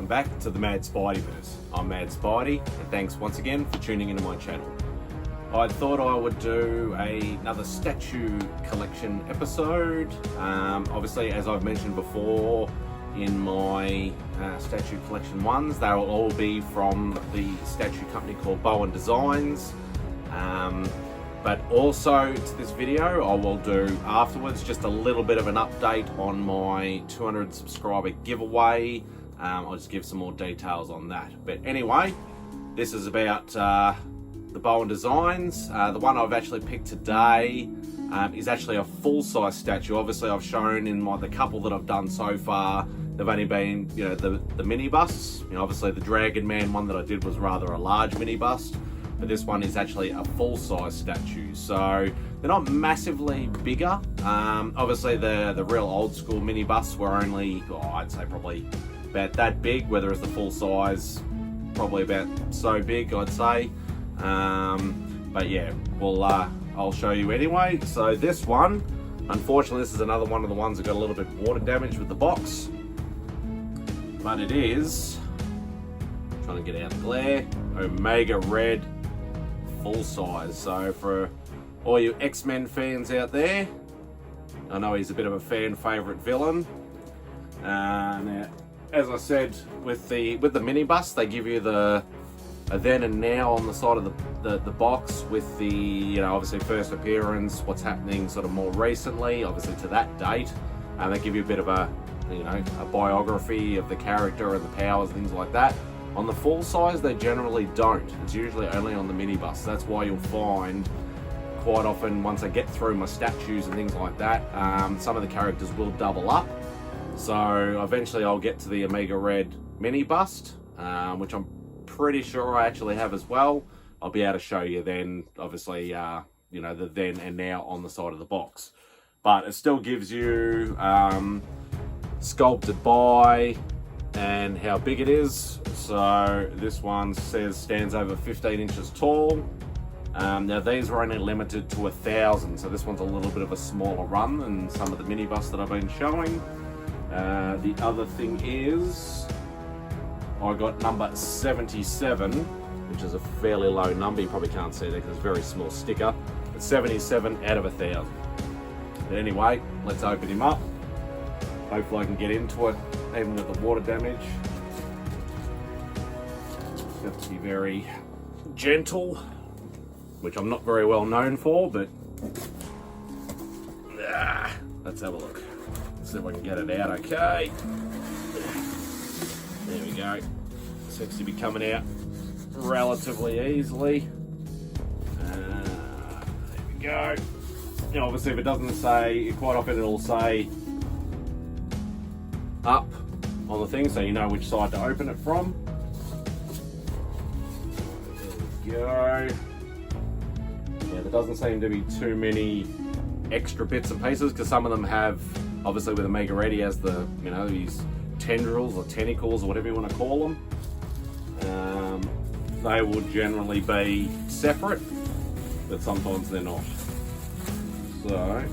welcome back to the Mad Spideyverse. I'm Mad Spidey, and thanks once again for tuning into my channel. I thought I would do another statue collection episode. Obviously, as I've mentioned before in my statue collection ones, they will all be from the statue company called Bowen Designs. But also to this video, I will do afterwards just a little bit of an update on my 200 subscriber giveaway. I'll just give some more details on that. But anyway, this is about the Bowen Designs. The one I've actually picked today is actually a full-size statue. Obviously, I've shown in the couple that I've done so far, they've only been, the mini busts. Obviously the Dragon Man one that I did was rather a large mini bust. But this one is actually a full-size statue, so they're not massively bigger. Obviously the real old school mini busts were only, I'd say probably about that big, whereas the full size probably about so big, I'd say. But yeah, I'll show you anyway. So this one, unfortunately, this is another one of the ones that got a little bit water damage with the box, but it is, trying to get out the glare, Omega Red full size. So for all you X-Men fans out there, I know he's a bit of a fan favorite villain. Now, as I said, with the mini bus, they give you the then and now on the side of the box with the obviously first appearance, what's happening sort of more recently, obviously to that date, and they give you a bit of a a biography of the character and the powers, things like that. On the full size, they generally don't. It's usually only on the mini bus. That's why you'll find quite often, once I get through my statues and things like that, some of the characters will double up. So eventually I'll get to the Omega Red mini bust, which I'm pretty sure I actually have as well. I'll be able to show you then, obviously, the then and now on the side of the box. But it still gives you sculpted by and how big it is. So this one stands over 15 inches tall. Now these are only limited to 1,000, so this one's a little bit of a smaller run than some of the mini busts that I've been showing. The other thing is, I got number 77, which is a fairly low number. You probably can't see that because it's a very small sticker. It's 77 out of 1,000. But anyway, let's open him up. Hopefully I can get into it, even with the water damage. Have to be very gentle, which I'm not very well known for, but let's have a look. Let's see if I can get it out okay. There we go. Seems to be coming out relatively easily. There we go. Now, obviously, if it doesn't say, quite often it'll say up on the thing, so you know which side to open it from. There we go. Yeah, there doesn't seem to be too many extra bits and pieces, because some of them have, obviously with Omega Red, he has the, these tendrils or tentacles or whatever you want to call them. They will generally be separate, but sometimes they're not. So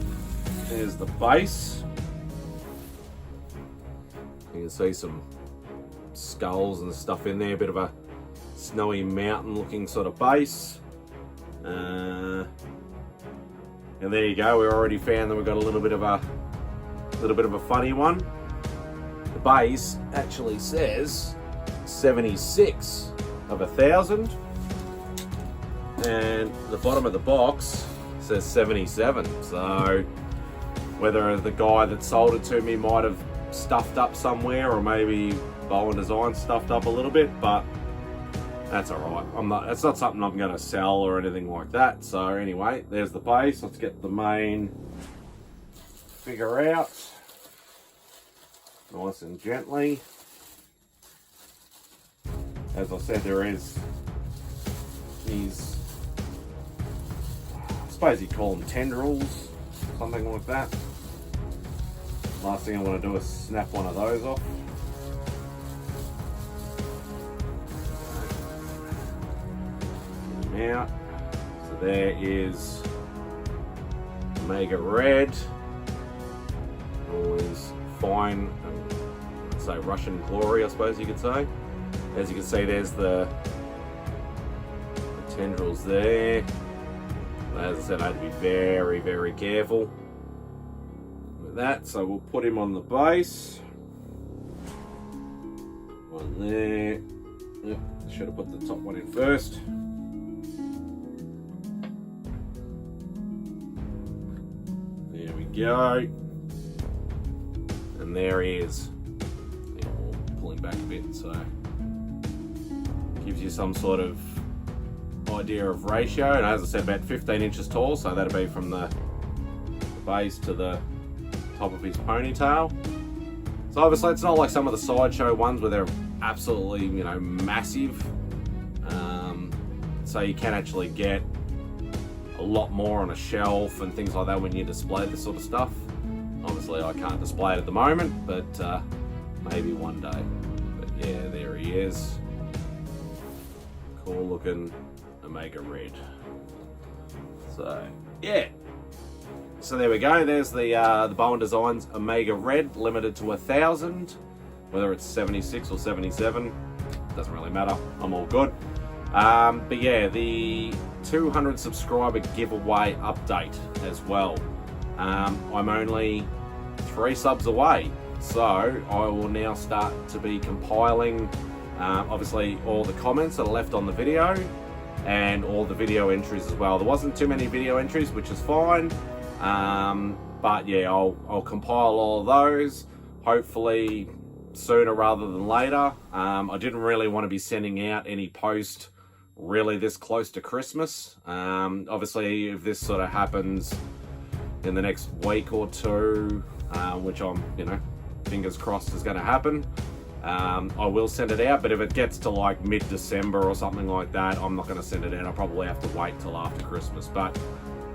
there's the base. You can see some skulls and stuff in there, a bit of a snowy mountain looking sort of base. And there you go, we already found that we've got a little bit of a funny one. The base actually says 76 of 1,000, and the bottom of the box says 77. So whether the guy that sold it to me might have stuffed up somewhere, or maybe Bowen Designs stuffed up a little bit, but that's all right. It's not something I'm going to sell or anything like that. So anyway, there's the base. Let's get the main figure out, nice and gently. As I said, there is these, I suppose you'd call them tendrils, something like that. Last thing I want to do is snap one of those off. Get them out. So there is Omega Red. Always fine say, Russian glory, I suppose you could say. As you can see, there's the tendrils there. As I said, I had to be very, very careful with that. So we'll put him on the base. One there. Yep, should have put the top one in first. There we go. And there he is. Yeah, we'll pull him back a bit, so gives you some sort of idea of ratio. And as I said, about 15 inches tall, so that'll be from the base to the top of his ponytail. So obviously it's not like some of the sideshow ones where they're absolutely, you know, massive. So you can actually get a lot more on a shelf and things like that when you display this sort of stuff. Obviously I can't display it at the moment, but maybe one day. But yeah, there he is. Cool looking Omega Red. So yeah. So there we go. There's the Bowen Designs Omega Red, limited to 1,000. Whether it's 76 or 77, doesn't really matter. I'm all good. But yeah, the 200 subscriber giveaway update as well. I'm only 3 subs away, so I will now start to be compiling obviously all the comments that are left on the video and all the video entries as well. There wasn't too many video entries, which is fine, but yeah, I'll compile all of those hopefully sooner rather than later. I didn't really want to be sending out any post really this close to Christmas. Obviously if this sort of happens in the next week or two, which I'm, you know, fingers crossed is going to happen, I will send it out. But if it gets to like mid-December or something like that, I'm not going to send it out. I'll probably have to wait till after Christmas. But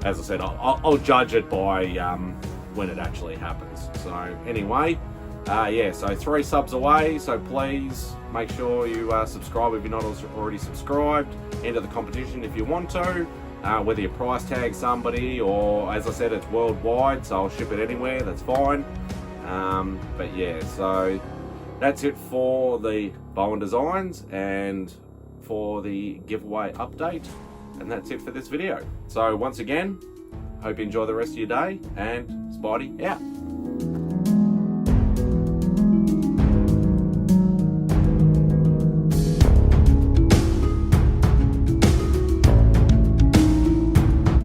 as I said, I'll judge it by when it actually happens. So anyway, yeah, so 3 subs away, so please make sure you subscribe if you're not already subscribed. Enter the competition if you want to, whether you price tag somebody or, as I said, it's worldwide, so I'll ship it anywhere, that's fine. But yeah, so that's it for the Bowen Designs and for the giveaway update, and that's it for this video. So once again, hope you enjoy the rest of your day, and Spidey out.